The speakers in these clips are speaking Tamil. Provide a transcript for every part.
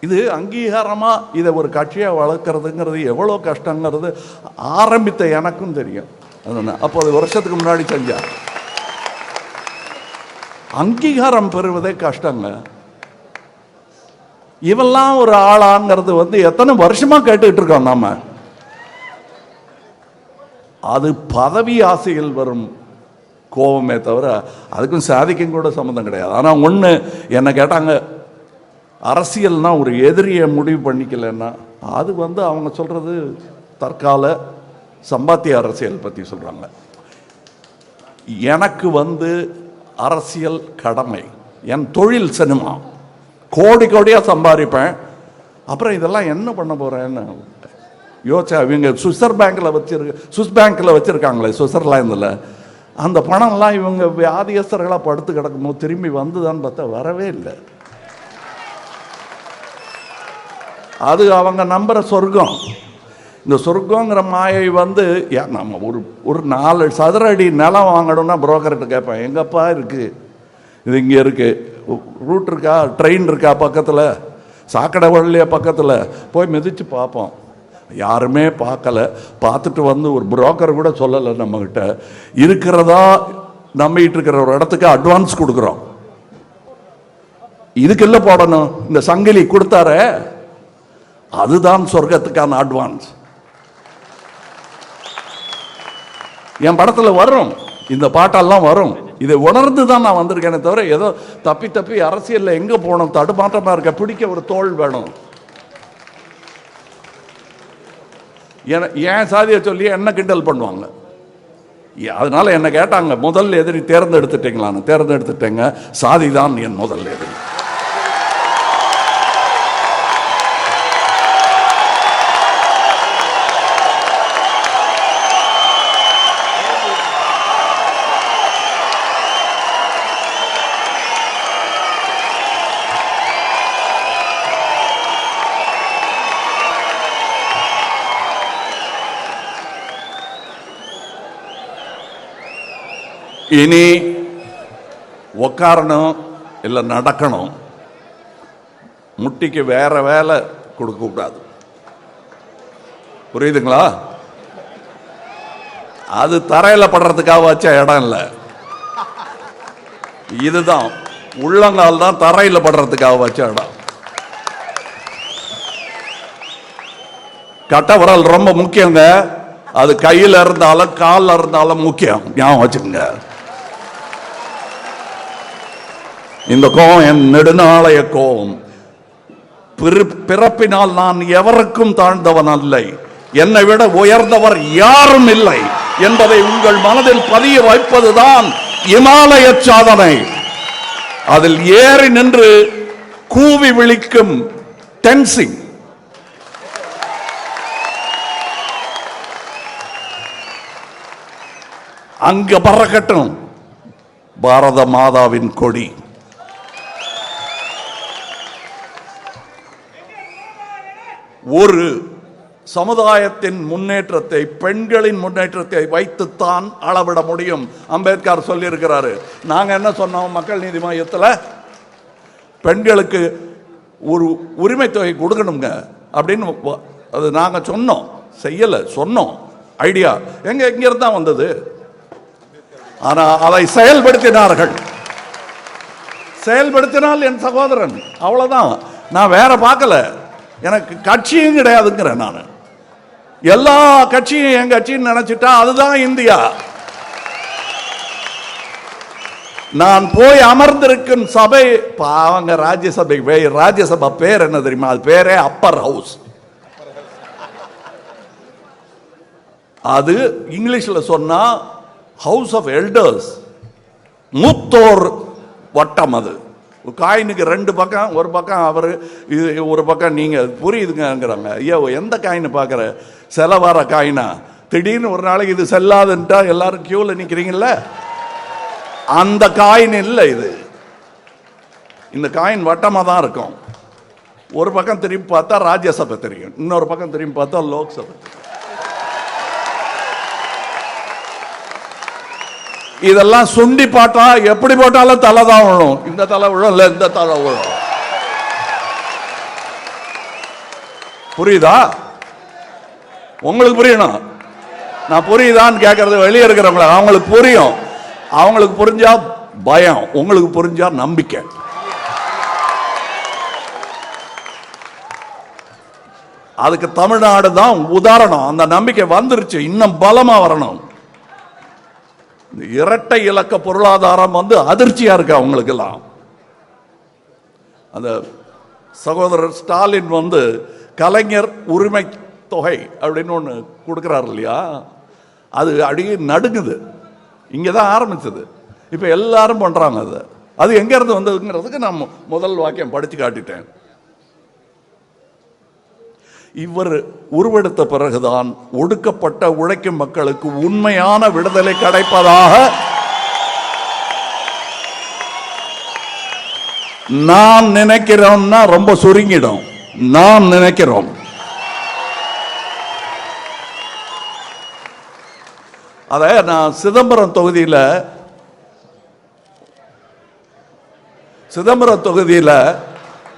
இது அங்கீகாரமாக இதை ஒரு கட்சியாக வளர்க்குறதுங்கிறது எவ்வளோ கஷ்டங்கிறது ஆரம்பித்த எனக்கும் தெரியும். அதுனா அப்போ அது வருஷத்துக்கு முன்னாடி செஞ்சார். அங்கீகாரம் பெறுவதே கஷ்டங்க. இவெல்லாம் ஒரு ஆளாங்கிறது எத்தனை வருஷமா கேட்டுக்கிட்டு இருக்கோம் நாம. அது பதவி ஆசையில் வரும் கோபமே தவிர அதுக்கும் சாதிக்கும் கூட சம்மந்தம் கிடையாது. ஆனால் ஒன்று என்ன கேட்டாங்க, அரசியல்னா ஒரு எதிரியை முடிவு பண்ணிக்கலன்னா அது அவங்க சொல்றது தற்கால சம்பாத்திய அரசியல் பற்றி சொல்றாங்க. எனக்கு அரசியல் கடமை, என் தொழில் சினிமா, கோடி கோடியாக சம்பாதிப்பேன். அப்புறம் இதெல்லாம் என்ன பண்ண போறேன்னு யோசிச்சா, இவங்க சுவிஸ் பேங்க்ல வச்சிருக்காங்களே சுவிட்சர்லாந்தில், அந்த பணம்லாம் இவங்க வியாதியஸ்தர்களாக படுத்து கிடக்கும்போது திரும்பி வந்துதான்னு பார்த்தா வரவே இல்லை. அது அவங்க நம்புற சொர்க்கம். இந்த சொர்க்கங்கிற மாயை நம்ம ஒரு 4 சதுர அடி நிலம் வாங்கணும்னா புரோக்கர்கிட்ட கேட்பேன், எங்கப்பா இருக்கு இது, இங்கே இருக்கு, ரூட் இருக்கா, ட்ரெயின் இருக்கா பக்கத்தில், சாக்கடை வழியா பக்கத்தில், போய் மிதித்து பார்ப்போம். யாருமே பார்க்கல. பார்த்துட்டு ஒரு புரோக்கர் கூட சொல்லலை நம்மகிட்ட. இருக்கிறதா நம்பிட்டு இருக்கிற ஒரு இடத்துக்கு அட்வான்ஸ் கொடுக்குறோம். இதுக்கு போடணும், இந்த சங்கிலி கொடுத்தார அதுதான் சொர்க்கத்துக்கான அட்வான்ஸ். என் படத்தில் வரும், இந்த பாட்டெல்லாம் வரும். இதை உணர்ந்து தான் நான் வந்திருக்கேனே தவிர ஏதோ தப்பி அரசியலில் எங்கே போகணும், தடுமாற்றமாக இருக்க, பிடிக்க ஒரு தோல் வேணும். ஏன் சாதியை சொல்லி என்ன கிண்டல் பண்ணுவாங்க. அதனால என்ன கேட்டாங்க, முதல் எதிரி தேர்ந்தெடுத்துட்டீங்களான்னு. தேர்ந்தெடுத்துட்டேங்க, சாதி தான் என் முதல் எதிரி. இனி உக்காரணும் இல்லை நடக்கணும். முட்டிக்கு வேற வேலை கொடுக்க கூடாது. புரியுதுங்களா? அது தரையில படுறதுக்காக வச்ச இடம் இல்லை. இதுதான் உள்ளங்கால் தான் தரையில படுறதுக்காக வச்ச இடம். கட்ட விரல் ரொம்ப முக்கியங்க. அது கையில இருந்தாலும் காலில் இருந்தாலும் முக்கியம், ஞாபகம் வச்சுக்கோங்க. இந்த கோபம் என் நெடுநாளைய கோபம். பிறப்பினால் நான் எவருக்கும் தாழ்ந்தவன் அல்ல, என்னை விட உயர்ந்தவர் யாரும் இல்லை என்பதை உங்கள் மனதில் பதிய வைப்பதுதான் இமாலய சாதனை. அதில் ஏறி நின்று கூவி விழிக்கும் டென்சிங். அங்க பறக்கட்டும் பாரத மாதாவின் கொடி. ஒரு சமுதாயத்தின் முன்னேற்றத்தை, பெண்களின் முன்னேற்றத்தை வைத்துத்தான் அளவிட முடியும். அம்பேத்கர் சொல்லி இருக்கிறாரு. நாங்க என்ன சொன்னோம், மக்கள் நீதி மையத்தில் பெண்களுக்கு ஒரு உரிமை தொகை கொடுக்கணுங்க அப்படின்னு அது நாங்க சொன்னோம். செய்யல, சொன்னோம். ஐடியா எங்க இருந்து தான் வந்தது. ஆனா அதை செயல்படுத்தினார்கள். செயல்படுத்தினால் என் சகோதரன், அவ்வளவுதான். நான் வேற பார்க்கல. எனக்கு கட்சியும் கிடையாதுங்கிறேன். நான் எல்லா கட்சியும் என் கட்சின்னு நினைச்சிட்டா அதுதான் இந்தியா. நான் போய் அமர்ந்திருக்கும் சபை பாவங்க ராஜ்யசபை. ராஜ்யசபா பேர் என்ன தெரியுமா? அது பேரே அப்பர் ஹவுஸ். அது இங்கிலீஷ்ல சொன்னா ஹவுஸ் ஆஃப் எல்டர்ஸ், மூத்தோர் வட்டம். அது காயினுக்கு 2 பக்கம், ஒரு பக்கம் அவர், ஒரு பக்கம் நீங்க. புரியுதுங்கிறாங்க. ஐயோ எந்த காயின் பார்க்குற, செலவார காயினா? திடீர்னு ஒரு நாளைக்கு இது செல்லாதுன்ட்டா எல்லாரும் கியூல நிக்கிறீங்கல்ல, அந்த காயின் இல்லை இது. இந்த காயின் வட்டமாக தான் இருக்கும். ஒரு பக்கம் திரும்பி பார்த்தா ராஜ்யசபை தெரியும், இன்னொரு பக்கம் திரும்பி பார்த்தா லோக்சபை. இதெல்லாம் சுண்டி பாட்டா எப்படி போட்டாலும் தலை தான் விழும். இந்த தலை விழும், இல்ல இந்த தலை விழும். புரியுதா? உங்களுக்கு புரியணும். நான் புரியுதான்னு கேட்கறது வெளியே இருக்கிறவங்கள, அவங்களுக்கு புரியும். அவங்களுக்கு புரிஞ்சா பயம், உங்களுக்கு புரிஞ்சா நம்பிக்கை. அதுக்கு தமிழ்நாடு தான் உதாரணம். அந்த நம்பிக்கை வந்துருச்சு, இன்னும் பலமா வரணும். இரட்டை இலக்க பொருளாதாரம் அதிர்ச்சியா இருக்கு அவங்களுக்கு எல்லாம். அந்த சகோதரர் ஸ்டாலின் கலைஞர் உரிமை தொகை அப்படின்னு ஒன்று கொடுக்கிறார் இல்லையா, அது அடியே நடுங்குது. இங்கதான் ஆரம்பிச்சது, இப்ப எல்லாரும் பண்றாங்க. அது எங்க இருந்து வந்ததுங்கிறதுக்கு நான் முதல் வாக்கியம் படிச்சு காட்டிட்டேன். இவர் உருவெடுத்த பிறகுதான் ஒடுக்கப்பட்ட உழைக்கும் மக்களுக்கு உண்மையான விடுதலை கிடைப்பதாக நாம் நினைக்கிறோம்னா ரொம்ப சுருங்கிடும். நாம் நினைக்கிறோம். அத நான் சிதம்பரம் தொகுதியில்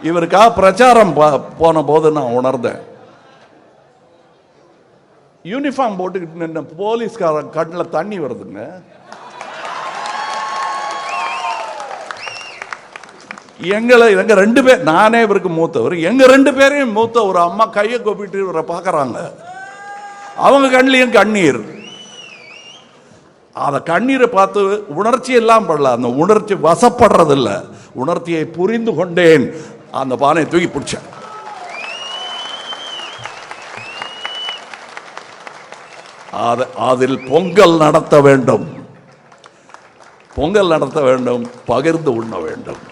இவருக்காக பிரச்சாரம் போன போது நான் உணர்ந்தேன். யூனிஃபார்ம் போட்டுக்கிட்டு நின்ன போலீஸ்காரன் கண்ணில் தண்ணி வருதுங்க. எங்க ரெண்டு பேர், நானே இவருக்கு மூத்தவர், எங்க ரெண்டு பேரையும் மூத்த ஒரு அம்மா கையை கொப்பிட்டு இவரை பார்க்கறாங்க. அவங்க கண்ணிலையும் கண்ணீர். அந்த கண்ணீரை பார்த்து உணர்ச்சி எல்லாம் படல, அந்த உணர்ச்சி வசப்படுறது இல்லை, உணர்ச்சியை புரிந்து கொண்டேன். அந்த பானையை தூக்கி பிடிச்சேன். அதில் பொங்கல் நடத்த வேண்டும், பகிர்ந்து உண்ண வேண்டும்.